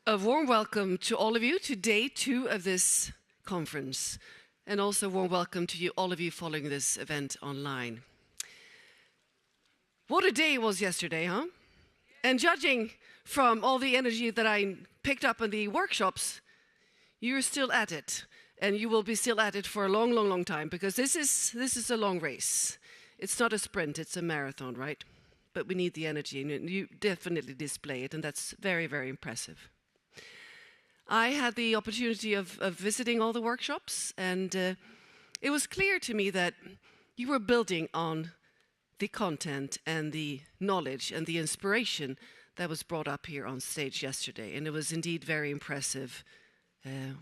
A warm welcome to all of you to day 2 of this conference, and also a warm welcome to all of you following this event online. What a day it was yesterday, huh? And judging from all the energy that I picked up in the workshops, you're still at it, and you will be still at it for a long, long, long time, because this is a long race. It's not a sprint, it's a marathon, right? But we need the energy, and you definitely display it, and that's very, very impressive. I had the opportunity of visiting all the workshops, and it was clear to me that you were building on the content and the knowledge and the inspiration that was brought up here on stage yesterday. And it was indeed very impressive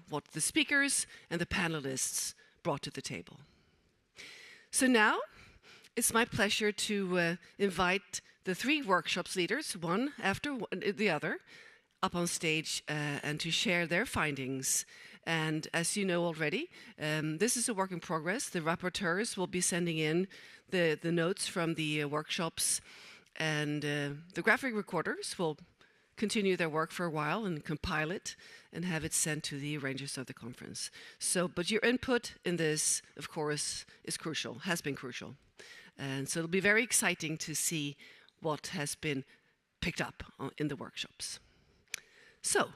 what the speakers and the panelists brought to the table. So now it's my pleasure to invite the 3 workshops leaders, one after the other, up on stage and to share their findings. And as you know already, this is a work in progress. The rapporteurs will be sending in the notes from the workshops, and the graphic recorders will continue their work for a while and compile it and have it sent to the arrangers of the conference. But your input in this, of course, is crucial, has been crucial. And so it'll be very exciting to see what has been picked up in the workshops. So,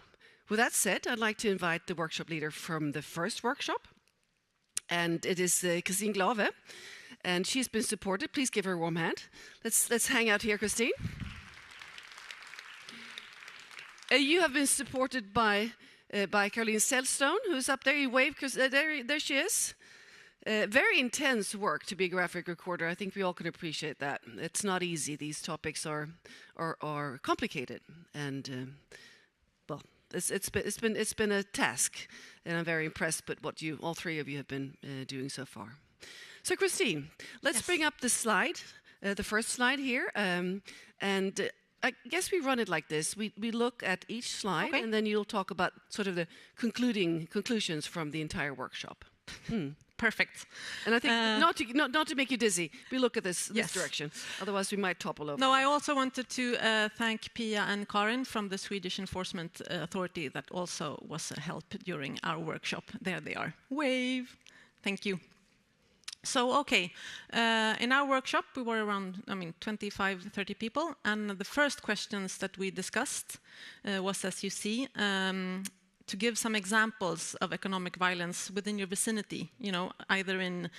with that said, I'd like to invite the workshop leader from the first workshop, and it is Christine Glave, and she's been supported. Please give her a warm hand. Let's hang out here, Christine. You have been supported by Caroline Sellstone, who's up there. You wave, because there she is. Very intense work to be a graphic recorder. I think we all can appreciate that. It's not easy. These topics are complicated, and well, it's been a task, and I'm very impressed with what all 3 of you have been doing so far. So, Christine, let's bring up the slide, the first slide here, and I guess we run it like this. We look at each slide, and then you'll talk about sort of the conclusions from the entire workshop. Perfect. And I think not to make you dizzy, we look at this direction. Otherwise, we might topple over. No, I also wanted to thank Pia and Karin from the Swedish Enforcement Authority that also was a help during our workshop. There they are. Wave. Thank you. So, in our workshop, we were around, 25, 30 people. And the first questions that we discussed was, as you see, to give some examples of economic violence within your vicinity, either in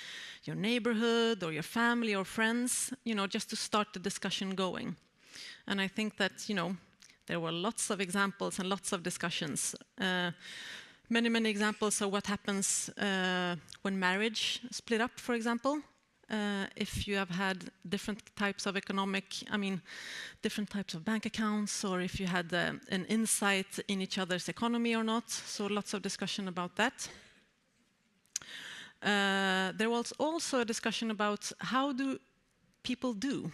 your neighborhood or your family or friends, just to start the discussion going. And I think that, there were lots of examples and lots of discussions. Many, many examples of what happens when marriage split up, for example. If you have had different types of different types of bank accounts, or if you had an insight in each other's economy or not. So lots of discussion about that. There was also a discussion about how do people do?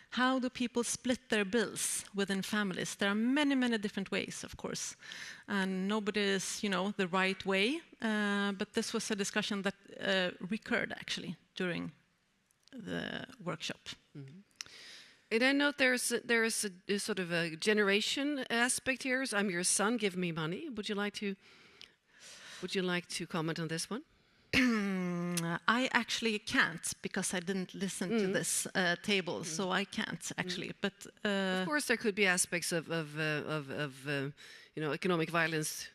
How do people split their bills within families? There are many, many different ways, of course. And nobody is, the right way. But this was a discussion that recurred, actually, during the workshop. Mm-hmm. And I note there is a sort of a generation aspect here. So I'm your son, give me money. Would you like to comment on this one? I actually can't, because I didn't listen to this table, so I can't actually. But of course, there could be aspects of economic violence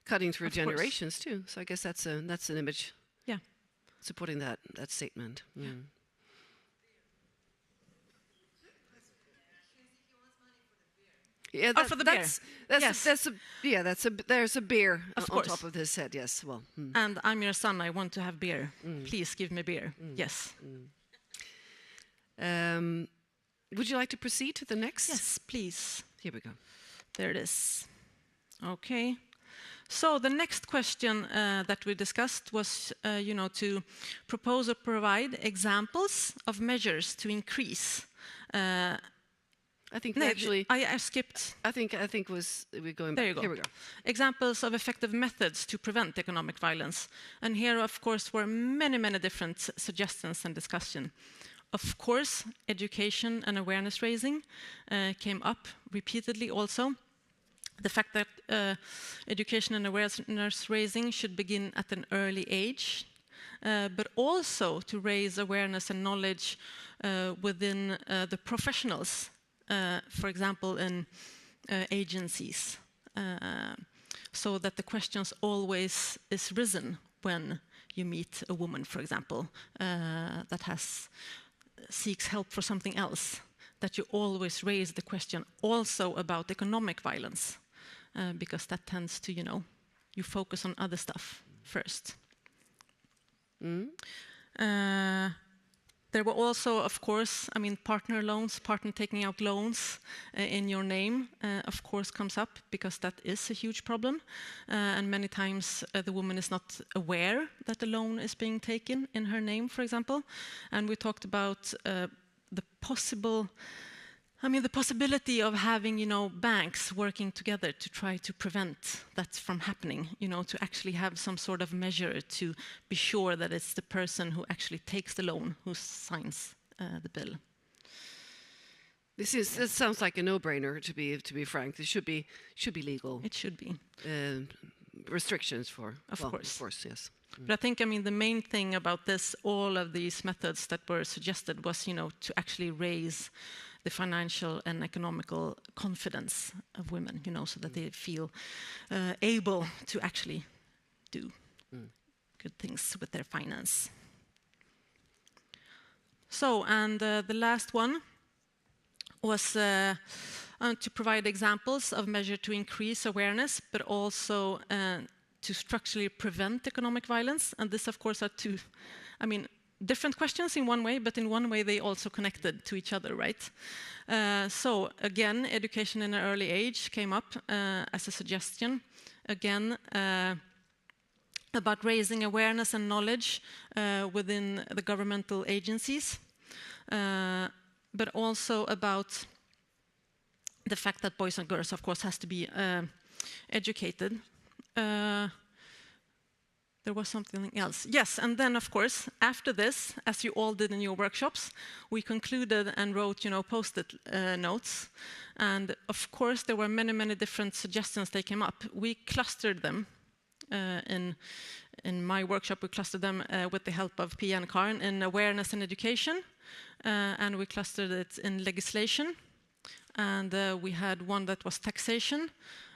cutting through generations too. So I guess that's an image. Yeah, supporting that statement. Mm. Yeah, for the beer. There's a beer on course. top of his head. Yes, well. Mm. And I'm your son. I want to have beer. Please give me beer. Yes. Would you like to proceed to the next? Yes, please. Here we go. There it is. Okay. So the next question that we discussed was, to propose or provide examples of measures to increase. I think actually I skipped. I think we're going back. There you go. Here we go. Examples of effective methods to prevent economic violence. And here, of course, were many, many different suggestions and discussion. Of course, education and awareness raising came up repeatedly also. the fact that education and awareness raising should begin at an early age, but also to raise awareness and knowledge within the professionals, for example, in agencies, so that the questions always is risen when you meet a woman, for example, that seeks help for something else, that you always raise the question also about economic violence, because that tends to, you focus on other stuff first. There were also, of course, partner loans, partner taking out loans in your name, of course, comes up, because that is a huge problem. And many times the woman is not aware that the loan is being taken in her name, for example. And we talked about the possibility of having, banks working together to try to prevent that from happening, to actually have some sort of measure to be sure that it's the person who actually takes the loan who signs the bill. This sounds like a no-brainer, to be frank. This should be legal. It should be. Restrictions for, of course, yes. But I think, the main thing about this, all of these methods that were suggested was, to actually raise the financial and economical confidence of women, so that they feel able to actually do good things with their finance. So, and the last one was to provide examples of measures to increase awareness, but also to structurally prevent economic violence. And this, of course, are two, different questions in one way, but in one way they also connected to each other, right? So again, education in an early age came up as a suggestion. Again, about raising awareness and knowledge within the governmental agencies, but also about the fact that boys and girls, of course, has to be educated. There was something else. Yes, and then, of course, after this, as you all did in your workshops, we concluded and wrote, post-it notes. And, of course, there were many, many different suggestions that came up. We clustered them in my workshop. We clustered them with the help of Pia and Karin in awareness and education. And we clustered it in legislation. And we had one that was taxation.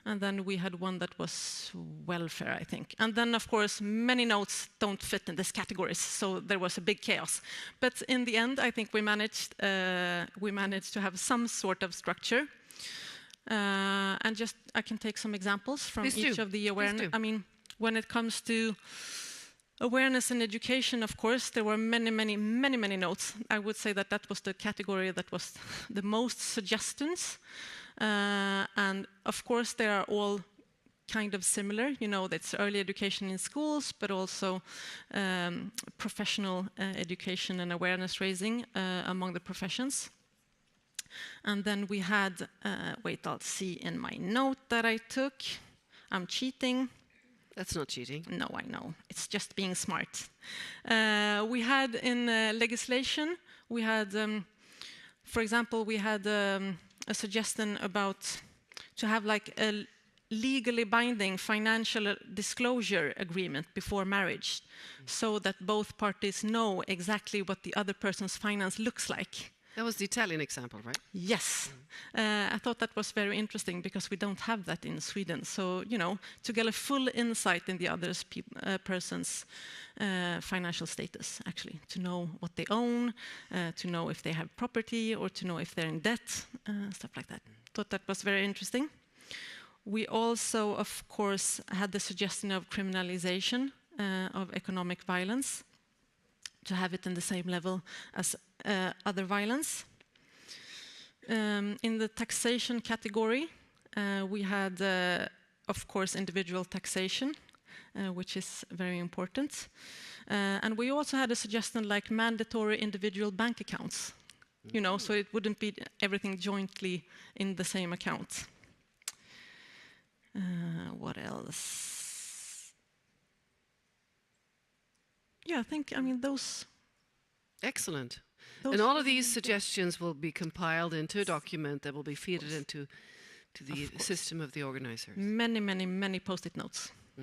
And then we had one that was welfare, I think. And then, of course, many notes don't fit in these categories, so there was a big chaos. But in the end, I think we managed to have some sort of structure. And just, I can take some examples from each of the awareness. When it comes to awareness and education, of course, there were many notes. I would say that that was the category that was the most suggestions. And of course, they are all kind of similar. That's early education in schools, but also professional education and awareness raising among the professions. And then we had, wait, I'll see in my note that I took. I'm cheating. That's not cheating. No, I know. It's just being smart. We had in legislation, we had, for example, we had a suggestion about to have like a legally binding financial disclosure agreement before marriage, so that both parties know exactly what the other person's finance looks like. That was the Italian example, right? Yes. I thought that was very interesting because we don't have that in Sweden. So, to get a full insight in the other person's financial status, actually, to know what they own, to know if they have property, or to know if they're in debt, stuff like that. Thought that was very interesting. We also, of course, had the suggestion of criminalization of economic violence, to have it in the same level as other violence. In the taxation category, we had, of course, individual taxation, which is very important. And we also had a suggestion like mandatory individual bank accounts, so it wouldn't be everything jointly in the same account. What else? Yeah, I think, those... Excellent. And all of these suggestions will be compiled into a document that will be fed into to the system of the organizers. Many, many, many post-it notes. A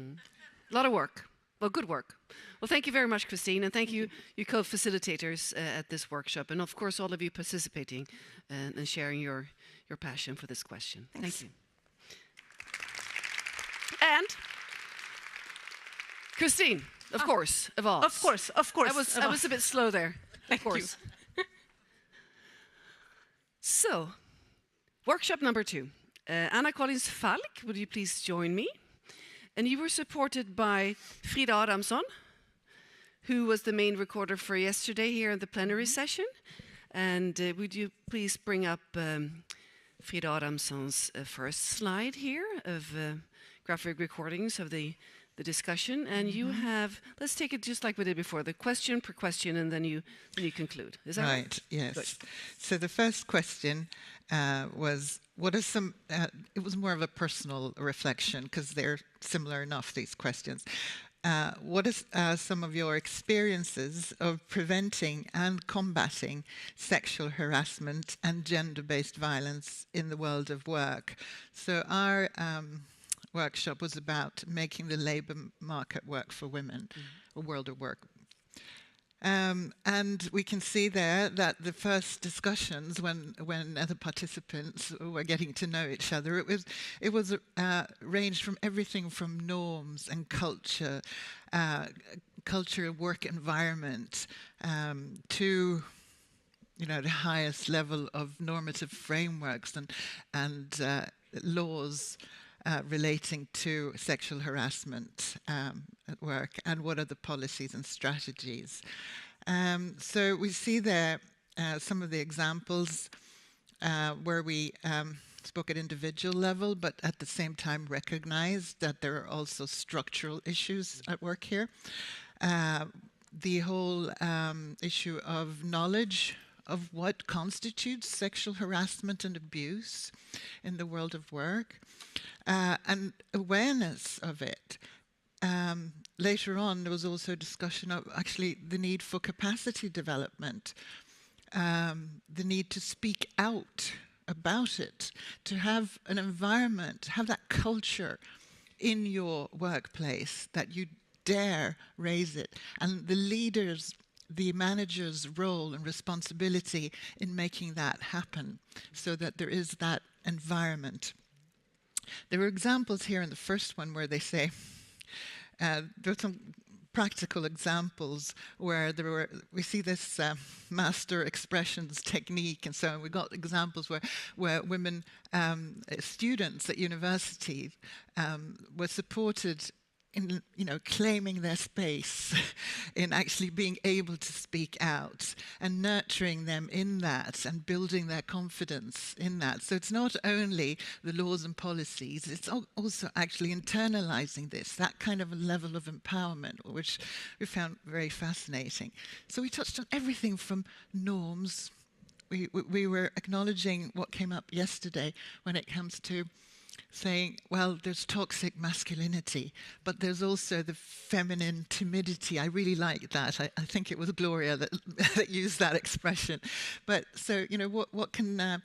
lot of work. Well, good work. Well, thank you very much, Christine, and thank you, you co-facilitators at this workshop, and of course, all of you participating and sharing your passion for this question. Thanks. Thank you. And Christine, of course, of all. Of course, of course. I was a bit slow there. Thank of course. So, workshop number 2. Anna Collins Falk, would you please join me? And you were supported by Frida Adamsson, who was the main recorder for yesterday here in the plenary session. And would you please bring up Frida Adamsson's first slide here of graphic recordings of the discussion. And you have, let's take it just like we did before, the question per question, and then you conclude. Is that right? Right, yes. Good. So the first question was, what are some, it was more of a personal reflection, because they're similar enough, these questions. What is some of your experiences of preventing and combating sexual harassment and gender-based violence in the world of work? So our workshop was about making the labour market work for women, or world of work. And we can see there that the first discussions, when the participants were getting to know each other, it was ranged from everything from norms and culture, work environment, to the highest level of normative frameworks and laws relating to sexual harassment at work, and what are the policies and strategies. So we see there some of the examples where we spoke at individual level, but at the same time recognized that there are also structural issues at work here. The whole issue of knowledge of what constitutes sexual harassment and abuse in the world of work, and awareness of it. Later on, there was also a discussion of actually the need for capacity development, the need to speak out about it, to have an environment, have that culture in your workplace that you dare raise it, and the leaders, the manager's role and responsibility in making that happen, so that there is that environment. There were examples here in the first one where they say, there are some practical examples where we see this master expressions technique and so on. We got examples where women, students at universities, were supported in claiming their space, in actually being able to speak out and nurturing them in that and building their confidence in that. So it's not only the laws and policies, it's also actually internalizing this, that kind of a level of empowerment, which we found very fascinating. So we touched on everything from norms. We were acknowledging what came up yesterday when it comes to saying, well, there's toxic masculinity, but there's also the feminine timidity. I really like that. I think it was Gloria that used that expression. But so, what can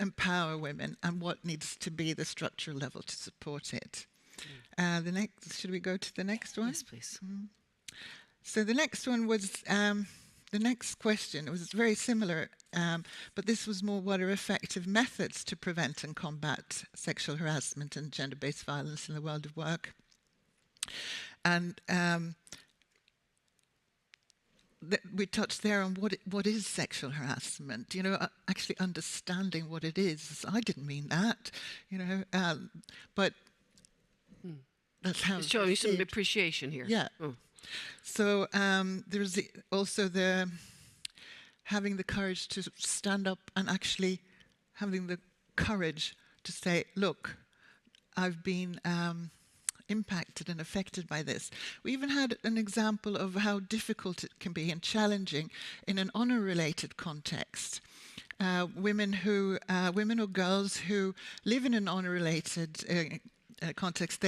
empower women, and what needs to be the structural level to support it? Should we go to the next one? Yes, please. So the next one was, the next question, it was very similar, but this was more, what are effective methods to prevent and combat sexual harassment and gender-based violence in the world of work? And we touched there on what is sexual harassment, actually understanding what it is. I didn't mean that, but that's how It's showing some appreciation here. Yeah. Oh. So there's also the having the courage to stand up and actually having the courage to say, look, I've been impacted and affected by this. We even had an example of how difficult it can be and challenging in an honor-related context. Women or girls who live in an honor-related context,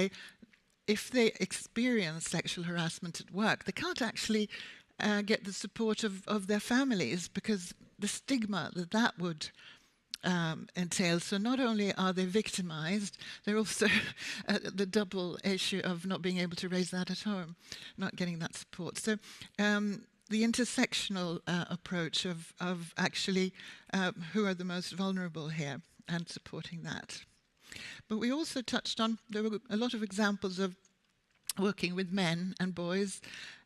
if they experience sexual harassment at work, they can't actually get the support of their families, because the stigma that would entails. So not only are they victimized, they're also the double issue of not being able to raise that at home, not getting that support. So the intersectional approach of actually who are the most vulnerable here and supporting that. But we also touched on, there were a lot of examples of working with men and boys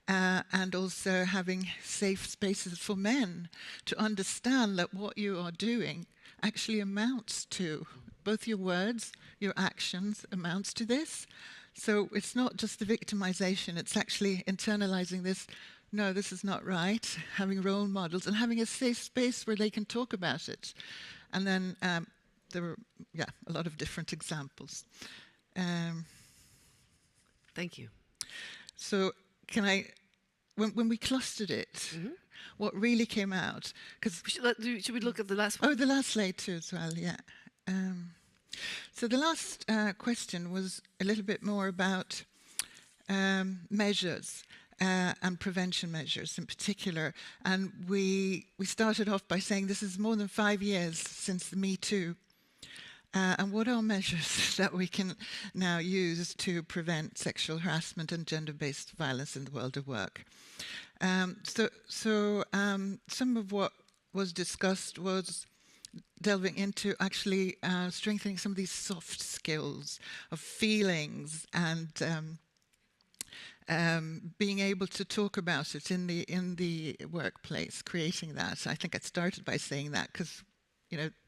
and also having safe spaces for men to understand that what you are doing actually amounts to, both your words, your actions amounts to this. So it's not just the victimization, it's actually internalizing this, no, this is not right, having role models and having a safe space where they can talk about it. And then there were, a lot of different examples. Thank you. So can I, when we clustered it, what really came out, because Should we look at the last one? oh, the last slide too as well, yeah. So the last question was a little bit more about measures and prevention measures in particular. And we started off by saying this is more than 5 years since the Me Too. And what are measures that we can now use to prevent sexual harassment and gender-based violence in the world of work? Some of what was discussed was delving into actually strengthening some of these soft skills of feelings and being able to talk about it in the workplace, creating that. I think I started by saying that because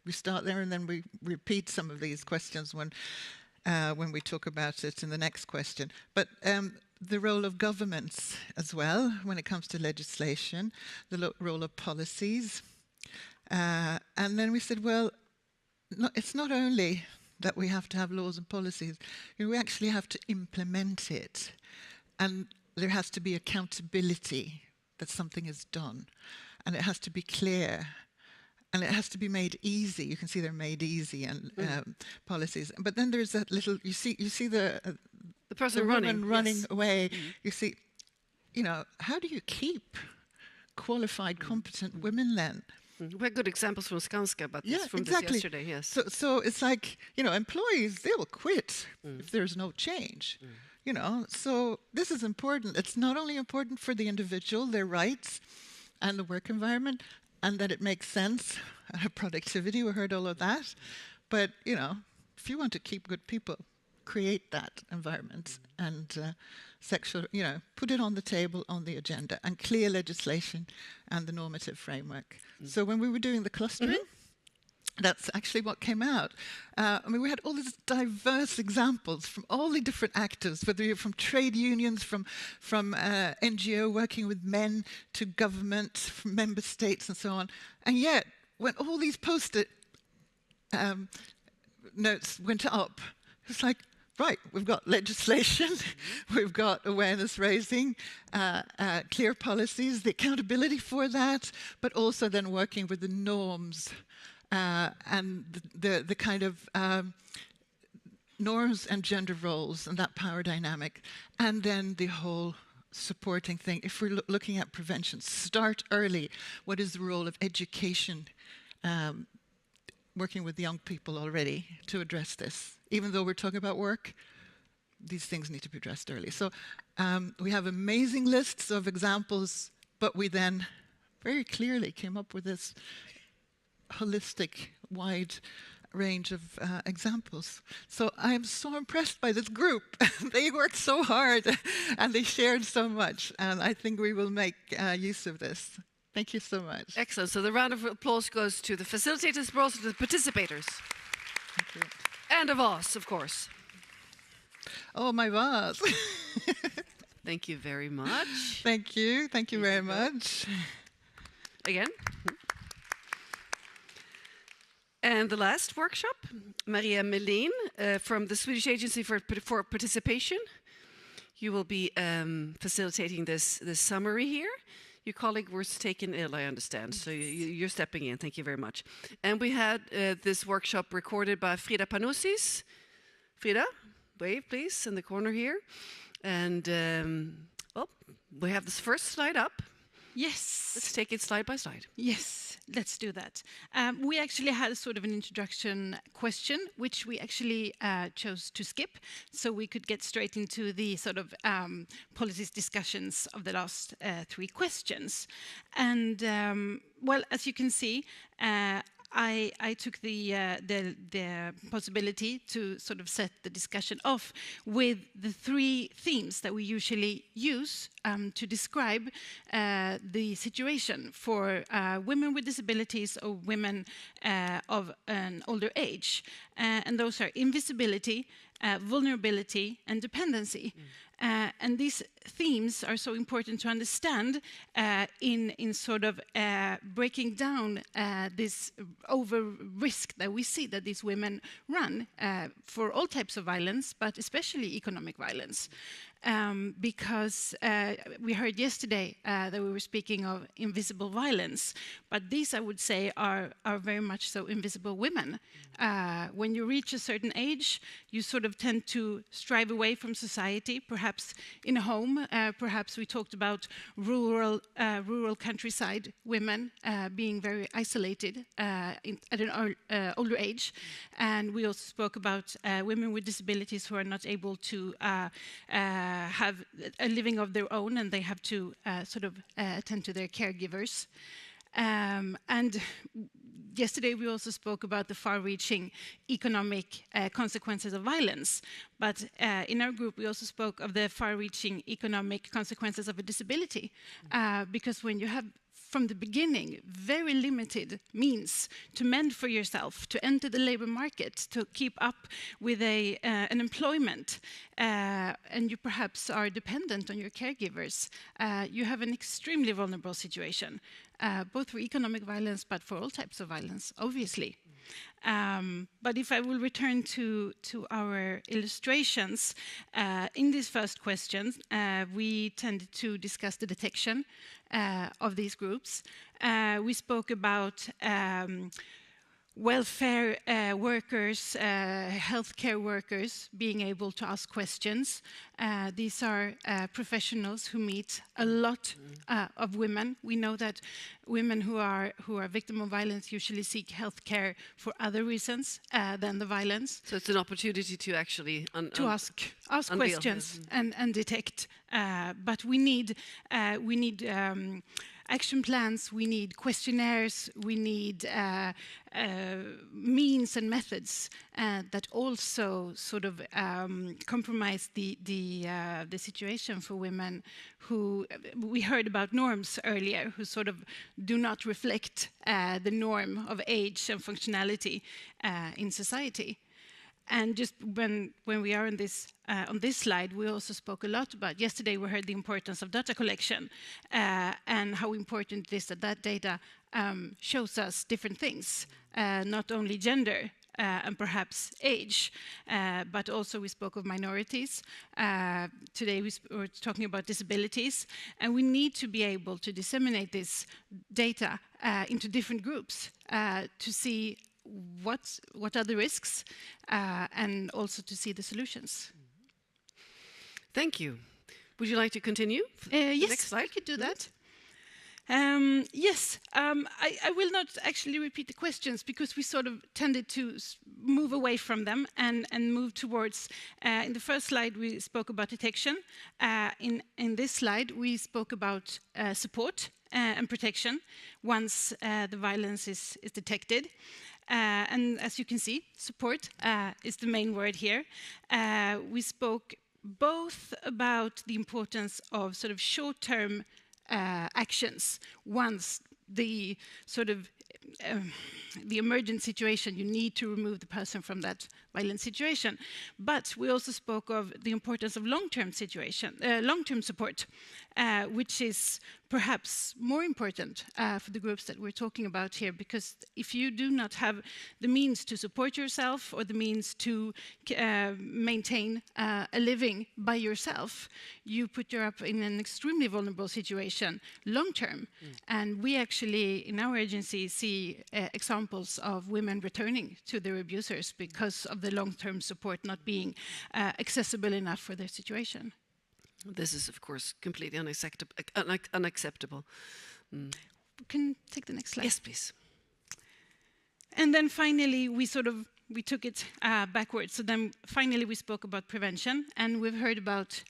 we start there and then we repeat some of these questions when we talk about it in the next question. But the role of governments as well when it comes to legislation, the role of policies. And then we said, well, it's not only that we have to have laws and policies, we actually have to implement it. And there has to be accountability that something is done. And it has to be clear. And it has to be made easy. You can see they're made easy and policies. But then there's that little, you see the person running yes. away. You see, how do you keep qualified, competent women then? We had good examples from Skanska, but from exactly. this yesterday, yes. So it's like, employees, they will quit if there's no change. So this is important. It's not only important for the individual, their rights and the work environment, and that it makes sense, productivity, we heard all of that. But, if you want to keep good people, create that environment and put it on the table, on the agenda, and clear legislation and the normative framework. So when we were doing the clustering, that's actually what came out. We had all these diverse examples from all the different actors, whether you're from trade unions, from NGO working with men, to government, from member states and so on. And yet, when all these post-it notes went up, it's like, right, we've got legislation, we've got awareness raising, clear policies, the accountability for that, but also then working with the norms and the kind of norms and gender roles and that power dynamic. And then the whole supporting thing. If we're looking at prevention, start early. What is the role of education, working with young people already to address this? Even though we're talking about work, these things need to be addressed early. So we have amazing lists of examples, but we then very clearly came up with this holistic, wide range of examples. So I'm so impressed by this group. They worked so hard and they shared so much. And I think we will make use of this. Thank you so much. Excellent. So the round of applause goes to the facilitators, but also to the participators. Thank you. And of us, of course. Oh, my boss. Thank you very much. Thank you. Thank you very much. Again. And the last workshop, Maria Melin from the Swedish Agency for Participation. You will be facilitating this summary here. Your colleague was taken ill, I understand, so you're stepping in. Thank you very much. And we had this workshop recorded by Frida Panosis. Frida, wave please, in the corner here. And we have this first slide up. Yes. Let's take it slide by slide. Yes. let's do that. We actually had a sort of an introduction question, which we actually chose to skip, so we could get straight into the sort of policies discussions of the last 3 questions. And well, as you can see, I took the possibility to sort of set the discussion off with the 3 themes that we usually use to describe the situation for women with disabilities or women of an older age. And those are invisibility, vulnerability, and dependency. And these themes are so important to understand in sort of breaking down this over risk that we see that these women run for all types of violence, but especially economic violence. Because we heard yesterday that we were speaking of invisible violence, but these, I would say, are very much so invisible women. When you reach a certain age, you sort of tend to strive away from society, perhaps in a home. Perhaps we talked about rural countryside women being very isolated at an older age. And we also spoke about women with disabilities who are not able to have a living of their own, and they have to sort of attend to their caregivers. And yesterday we also spoke about the far-reaching economic consequences of violence. But in our group we also spoke of the far-reaching economic consequences of a disability. Because when you have from the beginning very limited means to mend for yourself, to enter the labor market, to keep up with an employment, and you perhaps are dependent on your caregivers, you have an extremely vulnerable situation, both for economic violence, but for all types of violence, obviously. But if I will return to our illustrations, in these first questions, we tended to discuss the detection of these groups. We spoke about welfare workers, healthcare workers being able to ask questions. These are professionals who meet a lot of women. We know that women who are victims of violence usually seek healthcare for other reasons than the violence. So it's an opportunity to actually ask questions and detect. But we need action plans, we need questionnaires, we need means and methods that also sort of compromise the situation for women who, we heard about norms earlier, who sort of do not reflect the norm of age and functionality in society. And just when we are on this slide, we also spoke a lot about, yesterday we heard the importance of data collection and how important it is that data shows us different things, not only gender and perhaps age, but also we spoke of minorities. Today we were talking about disabilities, and we need to be able to disseminate this data into different groups to see what are the risks, and also to see the solutions. Thank you. Would you like to continue? Yes, next slide? I could do that. Yes, I will not actually repeat the questions because we sort of tended to move away from them and move towards, in the first slide we spoke about detection. In this slide we spoke about support and protection once the violence is detected. And as you can see, support is the main word here. We spoke both about the importance of sort of short-term actions once the sort of the emergent situation, you need to remove the person from that violent situation. But we also spoke of the importance of long-term support, which is perhaps more important for the groups that we're talking about here, because if you do not have the means to support yourself or the means to maintain a living by yourself, you put yourself in an extremely vulnerable situation long-term. And we actually, in our agency, see examples of women returning to their abusers because of the long-term support not being accessible enough for their situation. This is, of course, completely unacceptable. can take the next slide. Yes, please. And then finally, we took it backwards. So then finally we spoke about prevention, and we've heard about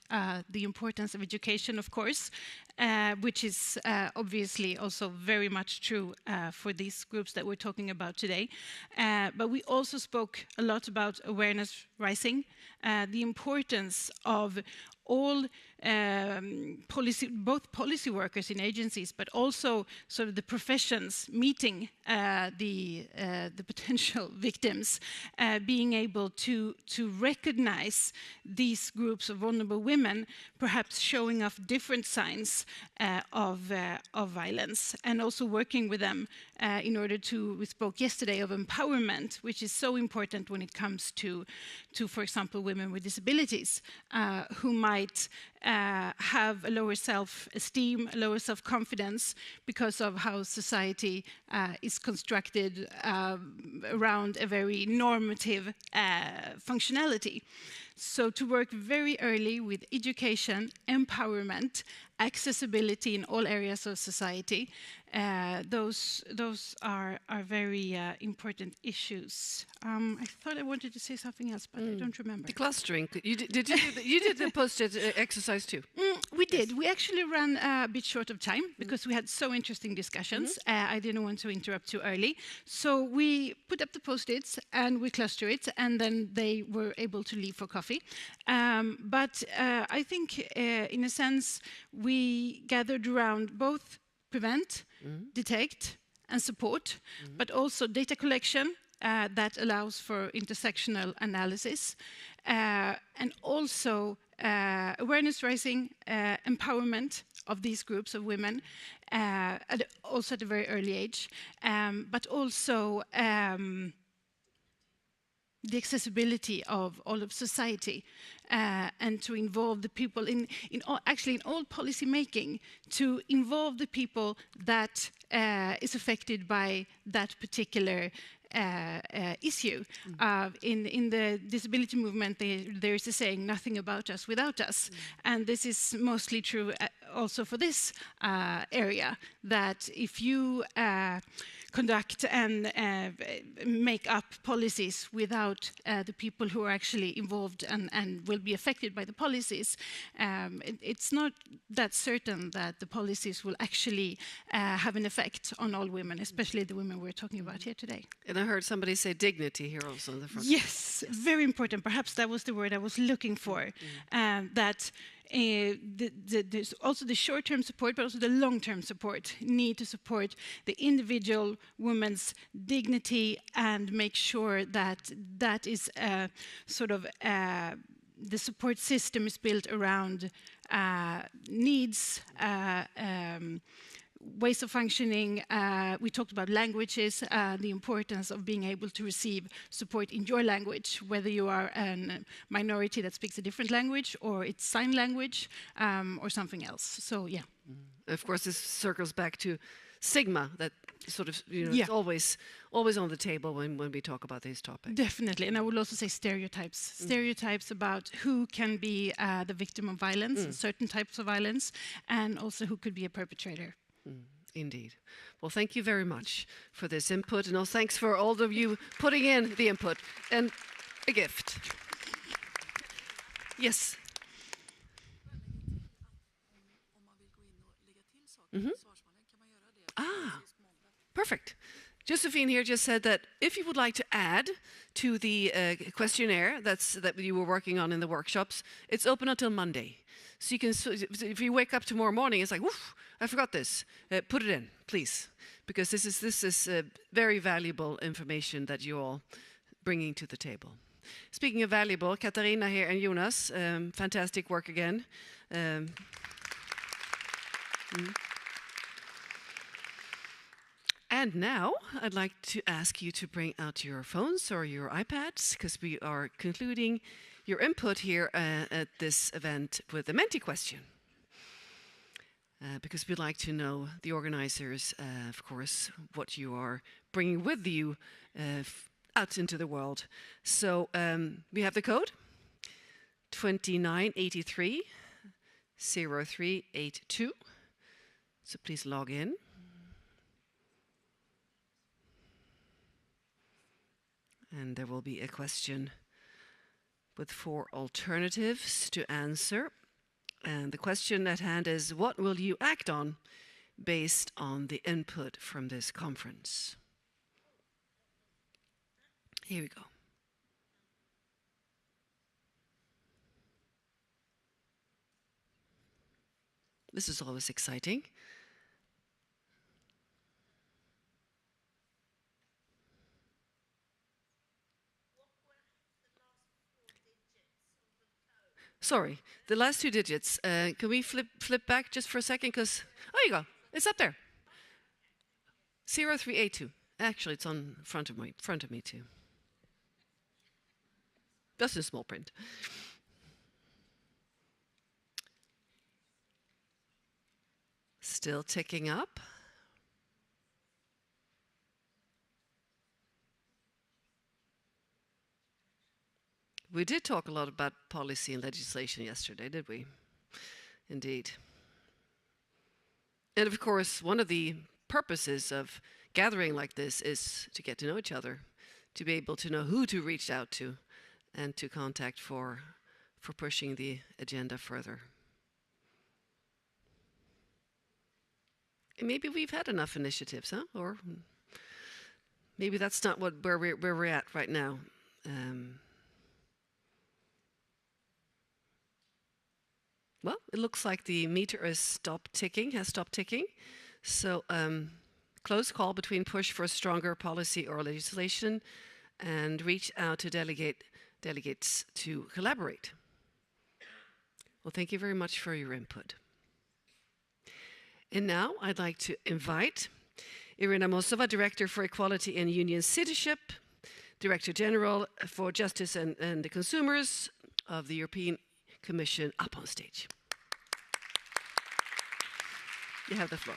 the importance of education, of course, which is obviously also very much true for these groups that we're talking about today. But we also spoke a lot about awareness rising, the importance of all both policy workers in agencies, but also sort of the professions meeting the potential victims, being able to recognize these groups of vulnerable women, perhaps showing off different signs of violence, and also working with them in order to. We spoke yesterday of empowerment, which is so important when it comes to for example, women with disabilities who might have a lower self-esteem, a lower self-confidence because of how society is constructed around a very normative functionality. So to work very early with education, empowerment, accessibility in all areas of society, those are very important issues. I thought I wanted to say something else, but I don't remember. The clustering. You did the post-it exercise too? We did. We actually ran a bit short of time because we had so interesting discussions. I didn't want to interrupt too early. So we put up the post-its and we cluster it, and then they were able to leave for coffee. But I think, in a sense, we gathered around both prevent, detect, and support, but also data collection that allows for intersectional analysis, and also awareness raising, empowerment of these groups of women, also at a very early age, but also the accessibility of all of society, and to involve the people in all policy making, to involve the people that is affected by that particular issue. In the disability movement, there is a saying, "Nothing about us without us," and this is mostly true also for this area. That if you conduct and make up policies without the people who are actually involved and will be affected by the policies, it's not that certain that the policies will actually have an effect on all women, especially the women we're talking about here today. And I heard somebody say dignity here also in the front. Yes, very important. Perhaps that was the word I was looking for. That there's also the short-term support, but also the long-term support need to support the individual woman's dignity and make sure that that is sort of the support system is built around needs, ways of functioning. We talked about languages, the importance of being able to receive support in your language, whether you are a minority that speaks a different language, or it's sign language, or something else. So, yeah. Of course, this circles back to stigma that sort of, it's always on the table when we talk about these topics. Definitely, and I would also say stereotypes. Stereotypes about who can be the victim of violence, certain types of violence, and also who could be a perpetrator. Indeed. Well, thank you very much for this input, and also thanks for all of you putting in the input. And a gift. Yes. Perfect. Josephine here just said that if you would like to add to the questionnaire that you were working on in the workshops, it's open until Monday. So you can, if you wake up tomorrow morning, it's like, woof, I forgot this. Put it in, please, because this is very valuable information that you're all bringing to the table. Speaking of valuable, Katarina here and Jonas, fantastic work again. And now I'd like to ask you to bring out your phones or your iPads, because we are concluding your input here at this event with a Menti question. Because we'd like to know, the organizers, of course, what you are bringing with you out into the world. So we have the code, 2983 0382. So please log in. And there will be a question with 4 alternatives to answer. And the question at hand is, what will you act on based on the input from this conference? Here we go. This is always exciting. Sorry, the last 2 digits. Can we flip back just for a second? Because, oh, you go. It's up there. 0382. Actually, it's on front of me too. Just in small print. Still ticking up. We did talk a lot about policy and legislation yesterday, did we? Indeed. And of course, one of the purposes of gathering like this is to get to know each other, to be able to know who to reach out to and to contact for pushing the agenda further. And maybe we've had enough initiatives, huh? Or maybe that's not where we're at right now. Well, it looks like the meter has stopped ticking. So, close call between push for stronger policy or legislation and reach out to delegates to collaborate. Well, thank you very much for your input. And now I'd like to invite Irina Mosova, Director for Equality and Union Citizenship, Director General for Justice and the Consumers of the European Commission, up on stage. You have the floor.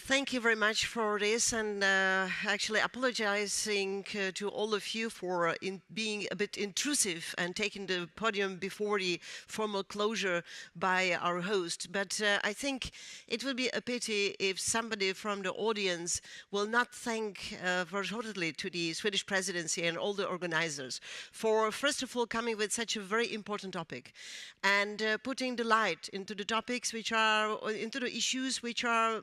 Thank you very much for this, and actually apologizing to all of you for being a bit intrusive and taking the podium before the formal closure by our host. But I think it will be a pity if somebody from the audience will not thank wholeheartedly to the Swedish presidency and all the organizers for, first of all, coming with such a very important topic and putting the light into the topics which are, into the issues which are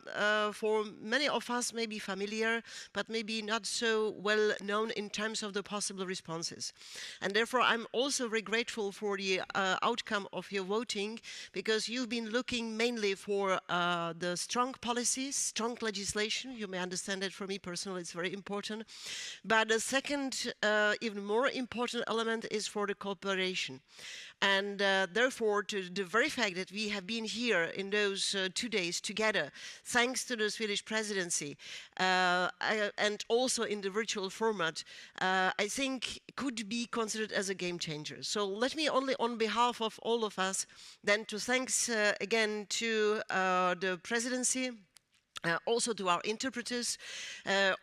for many of us may be familiar, but maybe not so well known in terms of the possible responses. And therefore, I'm also very grateful for the outcome of your voting, because you've been looking mainly for the strong policies, strong legislation. You may understand that for me personally, it's very important. But the second, even more important element is for the cooperation. And therefore, to the very fact that we have been here in those 2 days together, thanks to the Swedish presidency, and also in the virtual format, I think could be considered as a game changer. So let me only, on behalf of all of us, then to thanks again to the presidency, also to our interpreters,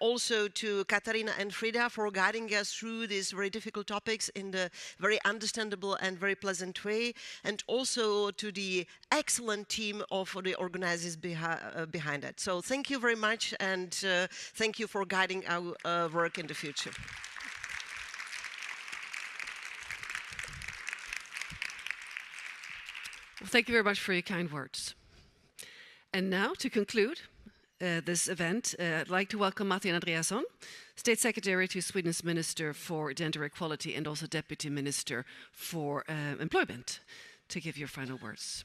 also to Katarina and Frida for guiding us through these very difficult topics in the very understandable and very pleasant way, and also to the excellent team of the organizers behind it. So thank you very much, and thank you for guiding our work in the future. Well, thank you very much for your kind words. And now, to conclude this event, I'd like to welcome Martin Andreasson, State Secretary to Sweden's Minister for Gender Equality and also Deputy Minister for Employment, to give your final words.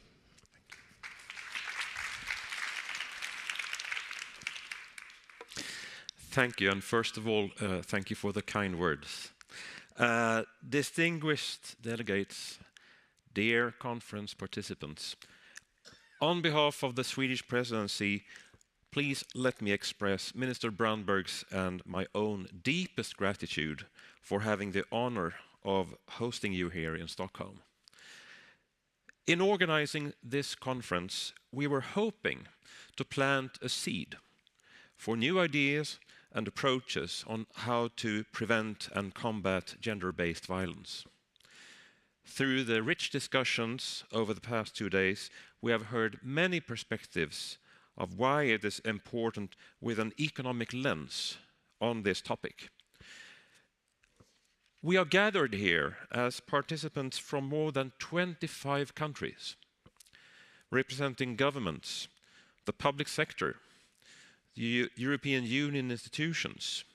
Thank you, and first of all, thank you for the kind words. Distinguished delegates, dear conference participants, on behalf of the Swedish presidency, please let me express Minister Brandberg's and my own deepest gratitude for having the honor of hosting you here in Stockholm. In organizing this conference, we were hoping to plant a seed for new ideas and approaches on how to prevent and combat gender-based violence. Through the rich discussions over the past 2 days, we have heard many perspectives of why it is important with an economic lens on this topic. We are gathered here as participants from more than 25 countries, representing governments, the public sector, the European Union institutions,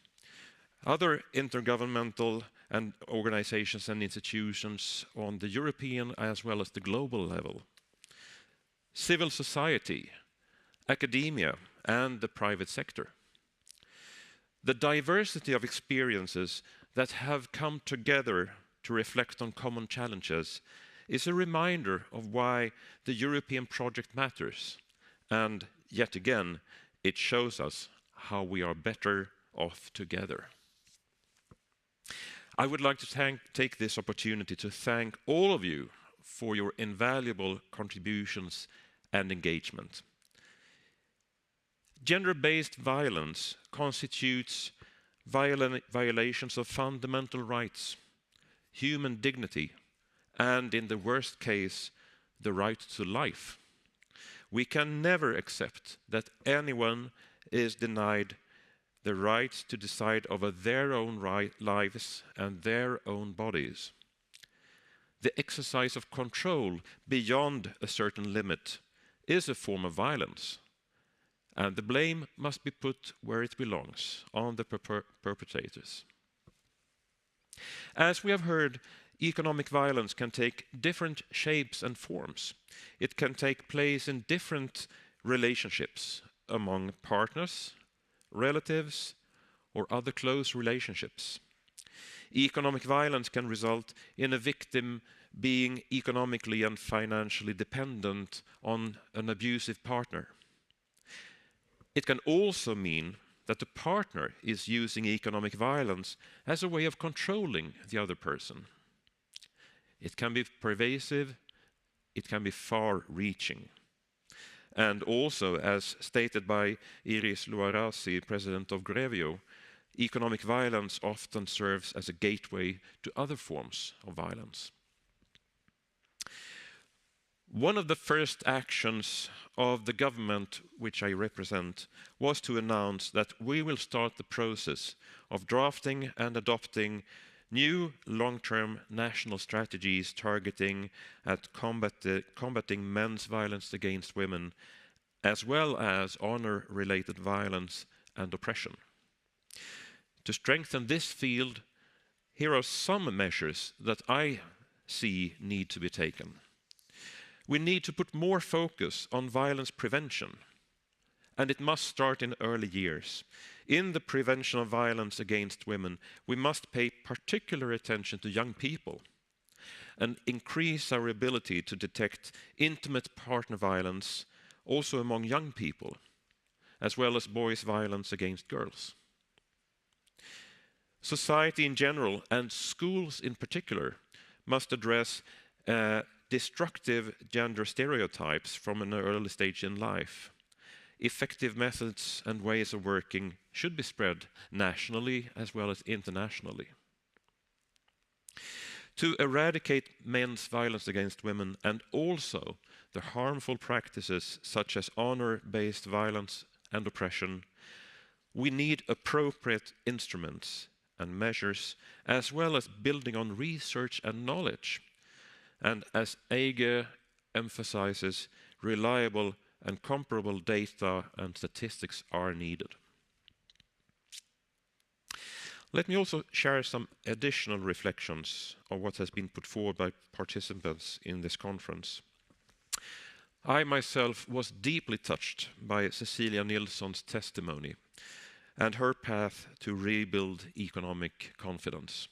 other intergovernmental and organizations and institutions on the European as well as the global level, civil society, academia, and the private sector. The diversity of experiences that have come together to reflect on common challenges is a reminder of why the European project matters, and yet again, it shows us how we are better off together. I would like to take this opportunity to thank all of you for your invaluable contributions and engagement. Gender-based violence constitutes violations of fundamental rights, human dignity, and in the worst case, the right to life. We can never accept that anyone is denied the right to decide over their own lives and their own bodies. The exercise of control beyond a certain limit is a form of violence, and the blame must be put where it belongs, on the perpetrators. As we have heard, economic violence can take different shapes and forms. It can take place in different relationships among partners, relatives, or other close relationships. Economic violence can result in a victim being economically and financially dependent on an abusive partner. It can also mean that the partner is using economic violence as a way of controlling the other person. It can be pervasive, it can be far-reaching. And also, as stated by Iris Luarasi, president of Grevio, economic violence often serves as a gateway to other forms of violence. One of the first actions of the government which I represent was to announce that we will start the process of drafting and adopting new long-term national strategies targeting at combating men's violence against women, as well as honor-related violence and oppression. To strengthen this field, here are some measures that I see need to be taken. We need to put more focus on violence prevention, and it must start in early years. In the prevention of violence against women, we must pay particular attention to young people and increase our ability to detect intimate partner violence also among young people, as well as boys' violence against girls. Society in general and schools in particular must address destructive gender stereotypes from an early stage in life. Effective methods and ways of working should be spread nationally as well as internationally. To eradicate men's violence against women and also the harmful practices such as honor-based violence and oppression, we need appropriate instruments and measures as well as building on research and knowledge. And as EIGE emphasizes, reliable and comparable data and statistics are needed. Let me also share some additional reflections on what has been put forward by participants in this conference. I myself was deeply touched by Cecilia Nilsson's testimony and her path to rebuild economic confidence.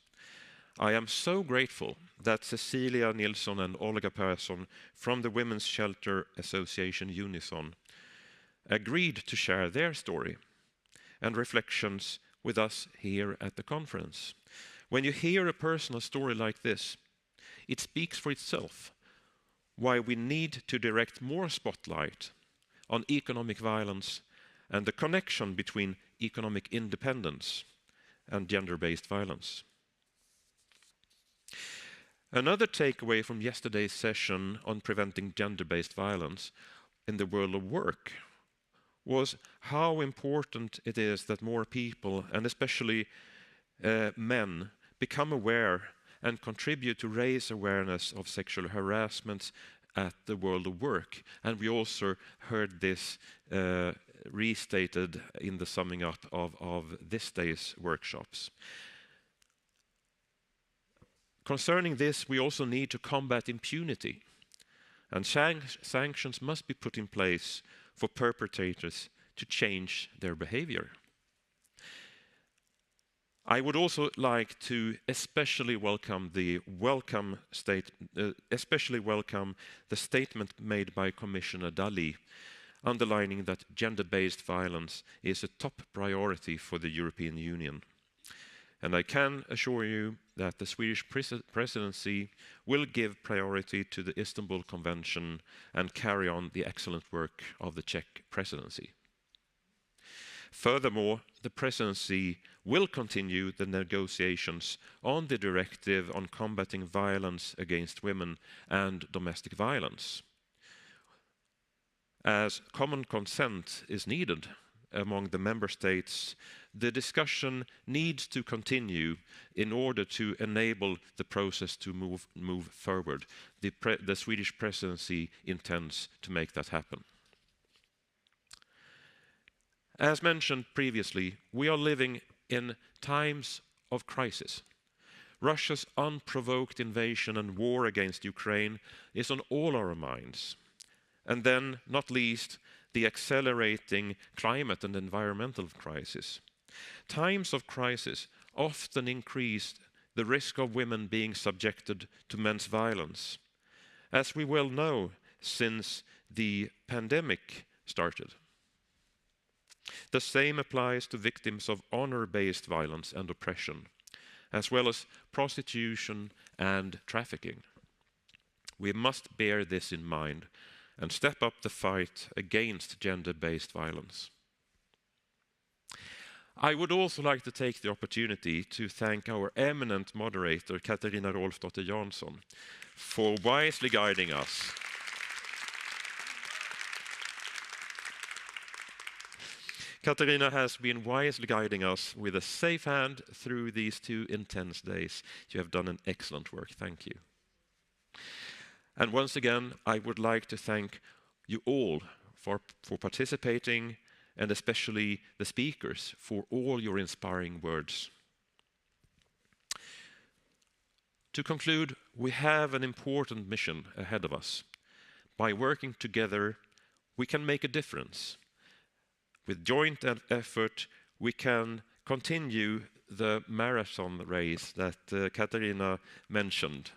I am so grateful that Cecilia Nilsson and Olga Persson from the Women's Shelter Association Unison agreed to share their story and reflections with us here at the conference. When you hear a personal story like this, it speaks for itself why we need to direct more spotlight on economic violence and the connection between economic independence and gender-based violence. Another takeaway from yesterday's session on preventing gender-based violence in the world of work was how important it is that more people, and especially men, become aware and contribute to raise awareness of sexual harassment at the world of work. And we also heard this restated in the summing up of this day's workshops. Concerning this, we also need to combat impunity, and sanctions must be put in place for perpetrators to change their behavior. I would also like to especially welcome the statement made by Commissioner Dalli, underlining that gender-based violence is a top priority for the European Union. And I can assure you that the Swedish presidency will give priority to the Istanbul Convention and carry on the excellent work of the Czech presidency. Furthermore, the presidency will continue the negotiations on the directive on combating violence against women and domestic violence. As common consent is needed among the member states, the discussion needs to continue in order to enable the process to move forward. The Swedish presidency intends to make that happen. As mentioned previously, we are living in times of crisis. Russia's unprovoked invasion and war against Ukraine is on all our minds. And then, not least, the accelerating climate and environmental crisis. Times of crisis often increase the risk of women being subjected to men's violence, as we well know since the pandemic started. The same applies to victims of honor-based violence and oppression, as well as prostitution and trafficking. We must bear this in mind and step up the fight against gender-based violence. I would also like to take the opportunity to thank our eminent moderator, Katarina Rolfdotter Jansson, for wisely guiding us. Katarina has been wisely guiding us with a safe hand through these 2 intense days. You have done an excellent work. Thank you. And once again, I would like to thank you all for participating, and especially the speakers for all your inspiring words. To conclude, we have an important mission ahead of us. By working together, we can make a difference. With joint effort, we can continue the marathon race that Katarina mentioned,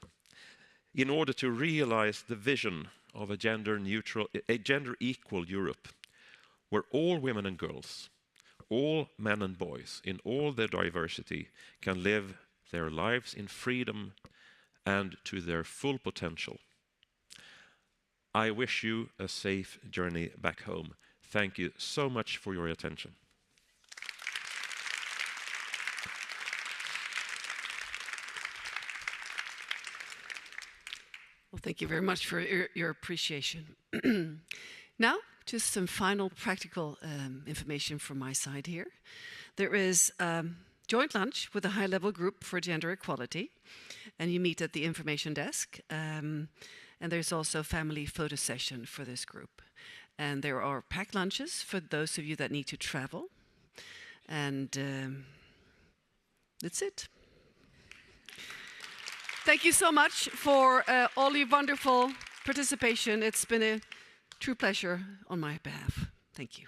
in order to realize the vision of a gender-equal Europe, where all women and girls, all men and boys, in all their diversity, can live their lives in freedom and to their full potential. I wish you a safe journey back home. Thank you so much for your attention. Well, thank you very much for your appreciation. Now, just some final practical information from my side here. There is joint lunch with a high-level group for gender equality, and you meet at the information desk. And there's also a family photo session for this group. And there are packed lunches for those of you that need to travel. And that's it. Thank you so much for all your wonderful participation. It's been a true pleasure on my behalf. Thank you.